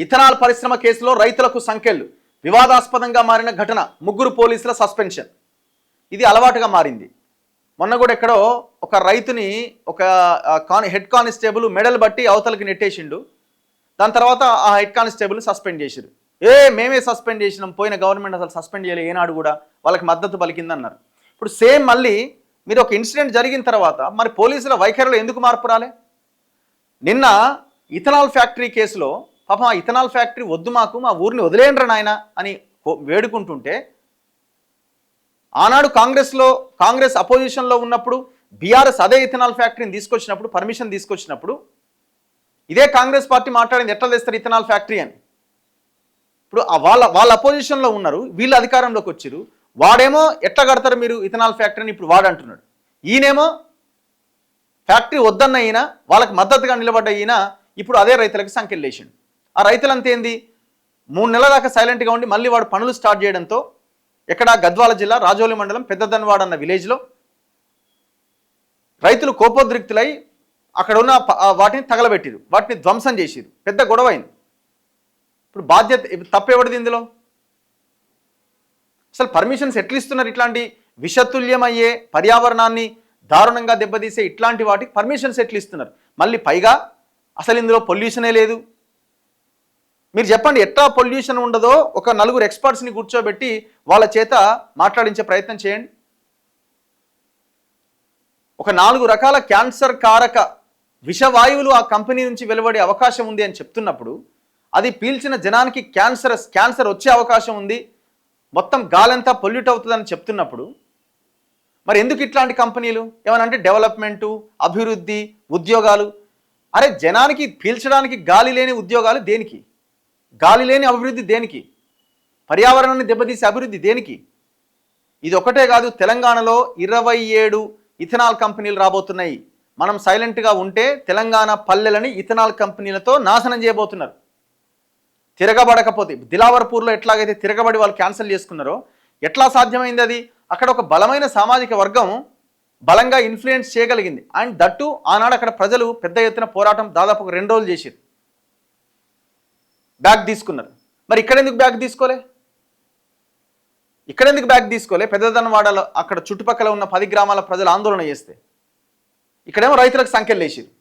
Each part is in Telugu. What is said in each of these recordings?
ఇథనాల్ పరిశ్రమ కేసులో రైతులకు సంకెళ్లు, వివాదాస్పదంగా మారిన ఘటన, ముగ్గురు పోలీసుల సస్పెన్షన్. ఇది అలవాటుగా మారింది. మొన్న కూడా ఎక్కడో ఒక రైతుని ఒక హెడ్ కానిస్టేబుల్ మెడల్ బట్టి అవతలకి నెట్టేసిండు. దాని తర్వాత ఆ హెడ్ కానిస్టేబుల్ని సస్పెండ్ చేసిరు. మేమే సస్పెండ్ చేసినాం, పోయిన గవర్నమెంట్ అసలు సస్పెండ్ చేయలేదు, ఏనాడు కూడా వాళ్ళకి మద్దతు పలికిందన్నారు. ఇప్పుడు సేమ్ మళ్ళీ మీరు ఒక ఇన్సిడెంట్ జరిగిన తర్వాత మరి పోలీసుల వైఖరిలో ఎందుకు మార్పు రాలే? నిన్న ఇథనాల్ ఫ్యాక్టరీ కేసులో పాపం ఆ ఇథనాల్ ఫ్యాక్టరీ వద్దు, మాకు మా ఊరిని వదిలేయండ్రా నాయన అని వేడుకుంటుంటే, ఆనాడు కాంగ్రెస్ అపోజిషన్లో ఉన్నప్పుడు బీఆర్ఎస్ అదే ఇథనాల్ ఫ్యాక్టరీని తీసుకొచ్చినప్పుడు, పర్మిషన్ తీసుకొచ్చినప్పుడు ఇదే కాంగ్రెస్ పార్టీ మాట్లాడింది ఎట్లా తెస్తారు ఇథనాల్ ఫ్యాక్టరీ అని. ఇప్పుడు వాళ్ళ అపోజిషన్లో ఉన్నారు, వీళ్ళు అధికారంలోకి వచ్చారు. వాడేమో ఎట్లా కడతారు మీరు ఇథనాల్ ఫ్యాక్టరీని ఇప్పుడు వాడు అంటున్నాడు. ఈయనేమో ఫ్యాక్టరీ వద్దన్న ఈయన, వాళ్ళకి మద్దతుగా నిలబడ్డ ఈయన ఇప్పుడు అదే రైతులకు సంకెళ్ళేసిండు. ఆ రైతులంతా ఏంది, 3 నెలల దాకా సైలెంట్గా ఉండి మళ్ళీ వాడు పనులు స్టార్ట్ చేయడంతో ఎక్కడ గద్వాల జిల్లా రాజోలి మండలం పెద్దదన్వాడ అన్న విలేజ్లో రైతులు కోపోద్రిక్తులై అక్కడ ఉన్న వాటిని తగలబెట్టిరు, వాటిని ధ్వంసం చేసిరు, పెద్ద గొడవ అయింది. ఇప్పుడు తప్పెవడిది ఇందులో? అసలు పర్మిషన్స్ ఎట్లా ఇస్తున్నారు? ఇట్లాంటి విషతుల్యమయ్యే, పర్యావరణాన్ని దారుణంగా దెబ్బతీసే ఇట్లాంటి వాటికి పర్మిషన్స్ ఎట్లా ఇస్తున్నారు? మళ్ళీ పైగా అసలు ఇందులో పొల్యూషనే లేదు. మీరు చెప్పండి, ఎట్లా పొల్యూషన్ ఉండదో ఒక 4 ఎక్స్పర్ట్స్ని కూర్చోబెట్టి వాళ్ళ చేత మాట్లాడించే ప్రయత్నం చేయండి. ఒక 4 రకాల క్యాన్సర్ కారక విషవాయువులు ఆ కంపెనీ నుంచి వెలువడే అవకాశం ఉంది అని చెప్తున్నప్పుడు, అది పీల్చిన జనానికి క్యాన్సర్ వచ్చే అవకాశం ఉంది, మొత్తం గాలంతా పొల్యూట్ అవుతుందని చెప్తున్నప్పుడు మరి ఎందుకు ఇట్లాంటి కంపెనీలు? ఏమనంటే డెవలప్మెంటు, అభివృద్ధి, ఉద్యోగాలు. అరే జనానికి పీల్చడానికి గాలి లేని ఉద్యోగాలు దేనికి? గాలి లేని అభివృద్ధి దేనికి? పర్యావరణాన్ని దెబ్బతీసే అభివృద్ధి దేనికి? ఇది ఒకటే కాదు, తెలంగాణలో 27 ఇథనాల్ కంపెనీలు రాబోతున్నాయి. మనం సైలెంట్గా ఉంటే తెలంగాణ పల్లెలని ఇథనాల్ కంపెనీలతో నాశనం చేయబోతున్నారు. తిరగబడకపోతే దిలావర్పూర్లో ఎట్లాగైతే తిరగబడి వాళ్ళు క్యాన్సిల్ చేసుకున్నారో, ఎట్లా సాధ్యమైంది అది? అక్కడ ఒక బలమైన సామాజిక వర్గం బలంగా ఇన్ఫ్లుయెన్స్ చేయగలిగింది. అండ్ దట్టు ఆనాడు అక్కడ ప్రజలు పెద్ద ఎత్తున పోరాటం దాదాపు 2 రోజులు చేశారు, బ్యాక్ తీసుకున్నారు. మరి ఇక్కడెందుకు బ్యాక్ తీసుకోలే? పెద్దదన్నవాడలో అక్కడ చుట్టుపక్కల ఉన్న 10 గ్రామాల ప్రజలు ఆందోళన చేస్తే ఇక్కడేమో రైతులకు సంఖ్యలు వేసారు.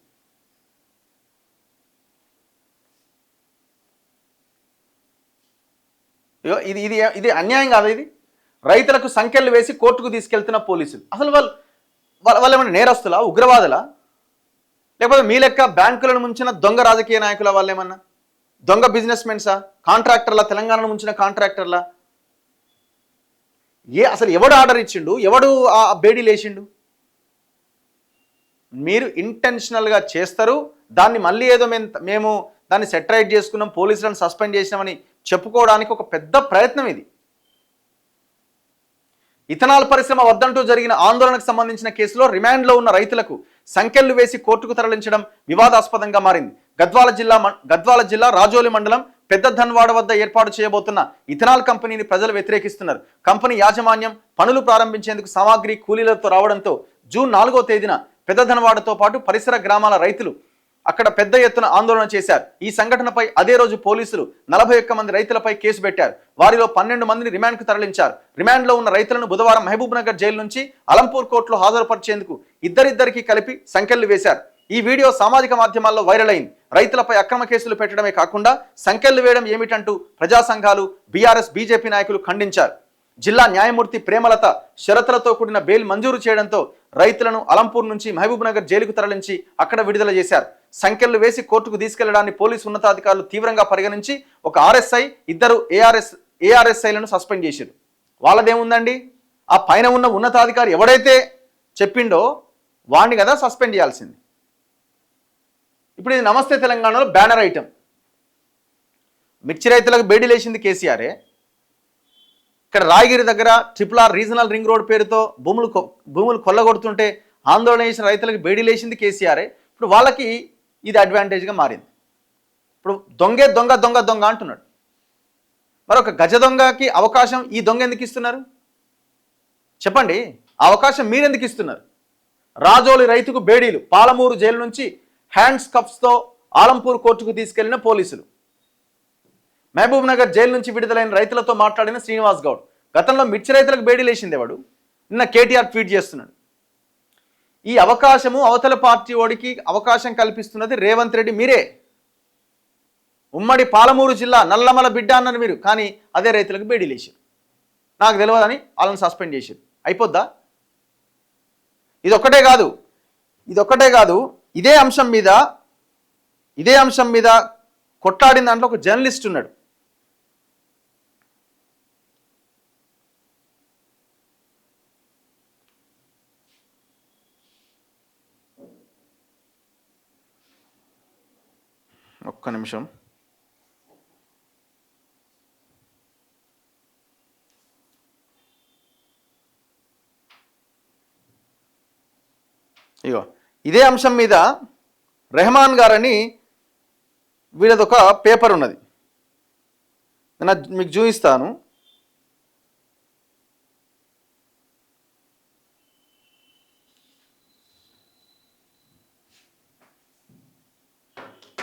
ఇది అన్యాయం కాదు? ఇది రైతులకు సంఖ్యలు వేసి కోర్టుకు తీసుకెళ్తున్న పోలీసులు అసలు వాళ్ళు ఏమన్నా నేరస్తులా, ఉగ్రవాదులా? లేకపోతే మీ లెక్క బ్యాంకులను ముంచిన దొంగ రాజకీయ నాయకుల వాళ్ళు ఏమన్నా దొంగ బిజినెస్ మెన్సా, కాంట్రాక్టర్లా, తెలంగాణను ముంచిన కాంట్రాక్టర్లా? అసలు ఎవడు ఆర్డర్ ఇచ్చిండు, ఎవడు ఆ బేడీలు వేసిండు? మీరు ఇంటెన్షనల్గా చేస్తారు, దాన్ని మళ్ళీ ఏదో మేము దాన్ని సెటరైట్ చేసుకున్నాం, పోలీసులను సస్పెండ్ చేసినామని చెప్పుకోవడానికి ఒక పెద్ద ప్రయత్నం ఇది. ఇథనాల్ పరిశ్రమ వద్దంటూ జరిగిన ఆందోళనకు సంబంధించిన కేసులో రిమాండ్లో ఉన్న రైతులకు సంకెళ్లు వేసి కోర్టుకు తరలించడం వివాదాస్పదంగా మారింది. గద్వాల జిల్లా రాజోలి మండలం పెద్దదన్వాడ వద్ద ఏర్పాటు చేయబోతున్న ఇథనాల్ కంపెనీని ప్రజలు వ్యతిరేకిస్తున్నారు. కంపెనీ యాజమాన్యం పనులు ప్రారంభించేందుకు సామాగ్రి కూలీలతో రావడంతో జూన్ 4వ తేదీన పెద్దదన్వాడతో పాటు పరిసర గ్రామాల రైతులు అక్కడ పెద్ద ఎత్తున ఆందోళన చేశారు. ఈ సంఘటనపై అదే రోజు పోలీసులు 41 మంది రైతులపై కేసు పెట్టారు. వారిలో 12 మందిని రిమాండ్కు తరలించారు. రిమాండ్లో ఉన్న రైతులను బుధవారం మహబూబ్ నగర్ జైలు నుంచి అలంపూర్ కోర్టులో హాజరుపరిచేందుకు ఇద్దరిద్దరికి కలిపి సంకెళ్లు వేశారు. ఈ వీడియో సామాజిక మాధ్యమాల్లో వైరల్ అయింది. రైతులపై అక్రమ కేసులు పెట్టడమే కాకుండా సంకెళ్లు వేయడం ఏమిటంటూ ప్రజా సంఘాలు, బీఆర్ఎస్, బీజేపీ నాయకులు ఖండించారు. జిల్లా న్యాయమూర్తి ప్రేమలత షరతులతో కూడిన బెయిల్ మంజూరు చేయడంతో రైతులను అలంపూర్ నుంచి మహబూబ్ నగర్ జైలుకు తరలించి అక్కడ విడుదల చేశారు. సంకెళ్లు వేసి కోర్టుకు తీసుకెళ్లడాన్ని పోలీసు ఉన్నతాధికారులు తీవ్రంగా పరిగణించి ఒక ఆర్ఎస్ఐ, 2 ఏఆర్ఎస్ఐలను సస్పెండ్ చేశారు. వాళ్ళదేముందండి, ఆ పైన ఉన్న ఉన్నతాధికారి ఎవడైతే చెప్పిండో వాడిని కదా సస్పెండ్ చేయాల్సింది. ఇప్పుడు ఇది నమస్తే తెలంగాణలో బ్యానర్ ఐటమ్. మిర్చి రైతులకు బేడీలేసింది కేసీఆరే. ఇక్కడ రాయగిరి దగ్గర RRR రీజనల్ రింగ్ రోడ్ పేరుతో భూములు కొల్లగొడుతుంటే ఆందోళన చేసిన రైతులకు బేడీలేసింది కేసీఆరే. ఇప్పుడు వాళ్ళకి ఇది అడ్వాంటేజ్గా మారింది. ఇప్పుడు దొంగే దొంగ దొంగ దొంగ అంటున్నాడు. మరొక గజ దొంగకి అవకాశం ఈ దొంగ ఎందుకు ఇస్తున్నారు చెప్పండి? ఆ అవకాశం మీరు ఎందుకు ఇస్తున్నారు? రాజోలి రైతుకు బేడీలు, పాలమూరు జైలు నుంచి హ్యాండ్స్ కప్స్తో ఆలంపూర్ కోర్టుకు తీసుకెళ్లిన పోలీసులు. మహబూబ్ నగర్ జైలు నుంచి విడుదలైన రైతులతో మాట్లాడిన శ్రీనివాస్ గౌడ్. గతంలో మిర్చి రైతులకు బేడీలు వేసింది ఎవడు? నిన్న కేటీఆర్ ట్వీట్ చేస్తున్నాడు. ఈ అవకాశము అవతల పార్టీ ఓడికి అవకాశం కల్పిస్తున్నది రేవంత్ రెడ్డి మీరే. ఉమ్మడి పాలమూరు జిల్లా నల్లమల బిడ్డ అన్నారు మీరు, కానీ అదే రైతులకు బేడీలు వేసారు. నాకు తెలియదని వాళ్ళని సస్పెండ్ చేశారు. అయిపోద్దా? ఇదొక్కటే కాదు, ఇదే అంశం మీద కొట్లాడిన దాంట్లో ఒక జర్నలిస్ట్ ఉన్నాడు. ఒక్క నిమిషం. ఇగో ఇదే అంశం మీద రెహమాన్ గారని వీళ్ళదొక పేపర్ ఉన్నది, నేను మీకు చూపిస్తాను.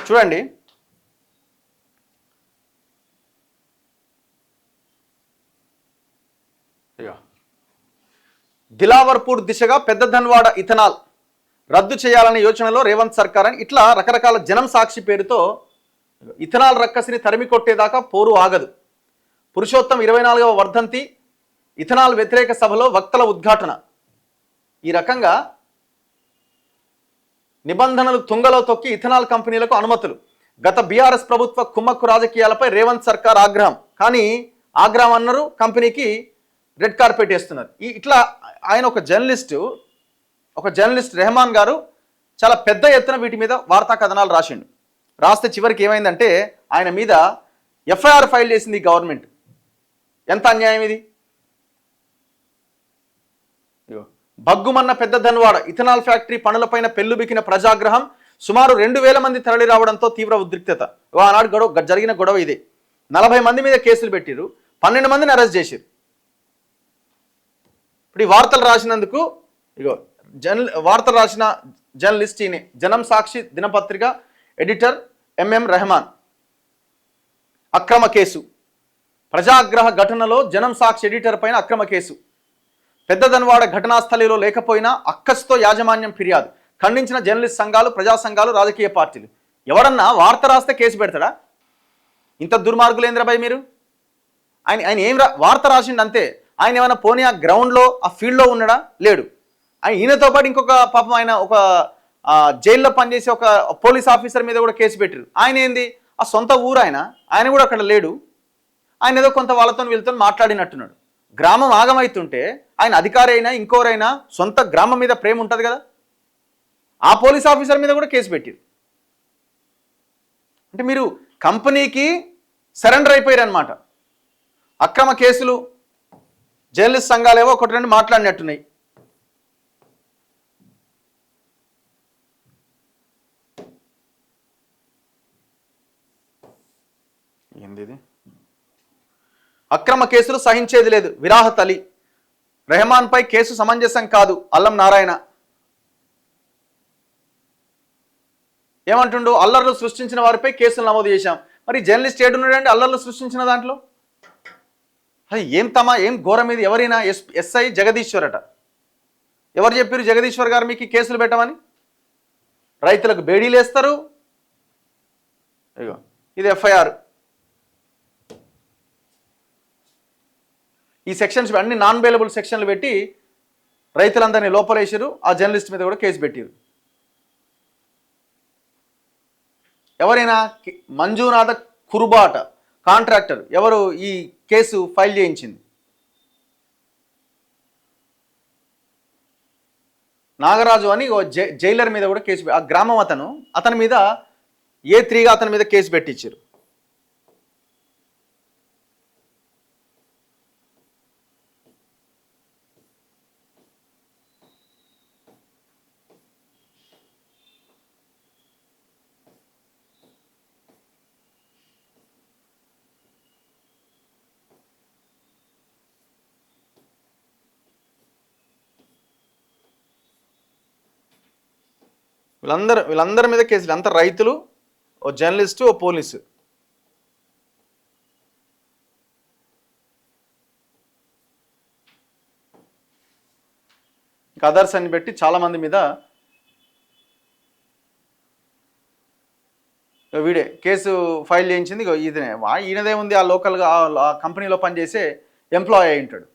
చూడండి. దిలావర్పూర్ దిశగా పెద్ద ధన్వాడ ఇథనాల్ రద్దు చేయాలనే యోచనలో రేవంత్ సర్కార్ అని ఇట్లా రకరకాల జనం సాక్షి పేరుతో ఇథనాల్ రక్కసిని తరిమి కొట్టేదాకా పోరు ఆగదు. పురుషోత్తం 24వ వర్ధంతి ఇథనాల్ వ్యతిరేక సభలో వక్తల ఉద్ఘాటన. ఈ రకంగా నిబంధనలు తుంగలో తొక్కి ఇథనాల్ కంపెనీలకు అనుమతులు. గత బీఆర్ఎస్ ప్రభుత్వ కుమ్మక్కు రాజకీయాలపై రేవంత్ సర్కార్ ఆగ్రహం. కానీ ఆగ్రహం అన్నారు, కంపెనీకి రెడ్ కార్పెట్ వేస్తున్నారు. ఇట్లా ఆయన ఒక జర్నలిస్ట్ రెహమాన్ గారు చాలా పెద్ద ఎత్తున వీటి మీద వార్తా కథనాలు రాసిండు. రాస్తే చివరికి ఏమైందంటే ఆయన మీద ఎఫ్ఐఆర్ ఫైల్ చేసింది గవర్నమెంట్. ఎంత అన్యాయం ఇది! బగ్గుమన్న పెద్ద ధన్వాడ ఇథనాల్ ఫ్యాక్టరీ పనులపైన పెళ్లుబికిన ప్రజాగ్రహం. సుమారు 2000 మంది తరలి రావడంతో తీవ్ర ఉద్రిక్తత. ఆనాడు జరిగిన గొడవ ఇదే. 40 మంది మీద కేసులు పెట్టిరు, 12 మందిని అరెస్ట్ చేసిరు. ఇప్పుడు ఈ వార్తలు రాసినందుకు వార్తలు రాసిన జర్నలిస్ట్ ఈయనే, జనం సాక్షి దినపత్రిక ఎడిటర్ ఎంఎం రెహమాన్. అక్రమ కేసు, ప్రజాగ్రహ ఘటనలో జనం సాక్షి ఎడిటర్ పైన అక్రమ కేసు. పెద్ద ధన్వాడ ఘటనా స్థలిలో లేకపోయినా అక్కస్తో యాజమాన్యం ఫిర్యాదు. ఖండించిన జర్నలిస్ట్ సంఘాలు, ప్రజా సంఘాలు, రాజకీయ పార్టీలు. ఎవరన్నా వార్త రాస్తే కేసు పెడతాడా? ఇంత దుర్మార్గులేంద్రబాయ్ మీరు. ఆయన ఏం వార్త రాసిండు అంతే. ఆయన ఏమైనా పోనీ ఆ గ్రౌండ్లో ఆ ఫీల్డ్లో ఉన్నాడా? లేడు. ఈయనతో పాటు ఇంకొక పాపం ఆయన ఒక జైల్లో పనిచేసే ఒక పోలీస్ ఆఫీసర్ మీద కూడా కేసు పెట్టారు. ఆయన ఏంది, ఆ సొంత ఊరు ఆయన కూడా అక్కడ లేడు. ఆయన ఏదో కొంత వాళ్ళతో వీళ్ళతో మాట్లాడినట్టున్నాడు. గ్రామం ఆగమవుతుంటే ఆయన అధికారి అయినా ఇంకోరైనా సొంత గ్రామం మీద ప్రేమ ఉంటుంది కదా. ఆ పోలీస్ ఆఫీసర్ మీద కూడా కేసు పెట్టారు. అంటే మీరు కంపెనీకి సరెండర్ అయిపోయారు అనమాట. అక్రమ కేసులు జర్నలిస్ట్ సంఘాలేవో ఒకటి రెండు మాట్లాడినట్టున్నాయి. ఏంది అక్రమ కేసులు సహించేది లేదు. విరాహత్ అలీ. రెహమాన్ పై కేసు సమంజసం కాదు. అల్లం నారాయణ ఏమంటుండు? అల్లర్లు సృష్టించిన వారిపై కేసులు నమోదు చేశాం. మరి జర్నలిస్ట్ ఏడున్నాడండి అల్లర్లు సృష్టించిన దాంట్లో? అది ఏం ఘోరం ఇది. ఎవరైనా ఎస్ఐ జగదీశ్వర్ అట. ఎవరు చెప్పారు జగదీశ్వర్ గారు మీకు కేసులు పెట్టమని? రైతులకు బేడీలు వేస్తారు. ఇగో ఇది ఎఫ్ఐఆర్. ఈ సెక్షన్స్ అన్ని నాన్ బెయిలబుల్ సెక్షన్లు పెట్టి రైతులందరినీ లోపలేసారు. ఆ జర్నలిస్ట్ మీద కూడా కేసు పెట్టారు. ఎవరైనా మంజునాథ కురుబాట కాంట్రాక్టర్ ఎవరు ఈ కేసు ఫైల్ చేయించింది? నాగరాజు అని జైలర్ మీద కూడా కేసు, ఆ గ్రామం అతని మీద A3గా అతని మీద కేసు పెట్టించారు. వీళ్ళందరి మీద కేసులు, అంత రైతులు, ఓ జర్నలిస్టు, ఓ పోలీసు. ఇంకా అదర్స్ అని పెట్టి చాలామంది మీద వీడే కేసు ఫైల్ చేయించింది. ఇదే ఈయనదే ఉంది, ఆ లోకల్గా ఆ కంపెనీలో పనిచేసే ఎంప్లాయ్ అయి ఉంటాడు.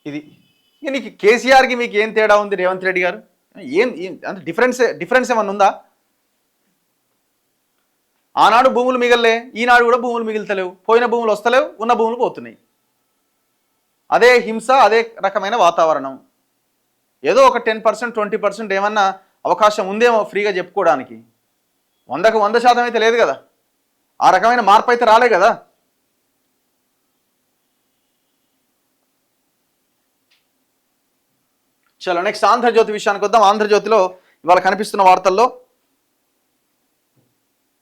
ఇది నీకు కేసీఆర్కి మీకు ఏం తేడా ఉంది రేవంత్ రెడ్డి గారు? ఏం అంటే డిఫరెన్స్ ఏమన్నా ఉందా? ఆనాడు భూములు మిగలలే, ఈనాడు కూడా భూములు మిగులుతలేవు. పోయిన భూములు వస్తలేవు, ఉన్న భూములు పోతున్నాయి. అదే హింస, అదే రకమైన వాతావరణం. ఏదో ఒక 10% 20% ఏమన్నా అవకాశం ఉందేమో ఫ్రీగా చెప్పుకోవడానికి. 100కు 100% అయితే లేదు కదా. ఆ రకమైన మార్పు అయితే రాలే కదా. చలో నెక్స్ట్ ఆంధ్రజ్యోతి విషయానికి వద్దాం. ఆంధ్రజ్యోతిలో ఇవాళ కనిపిస్తున్న వార్తల్లో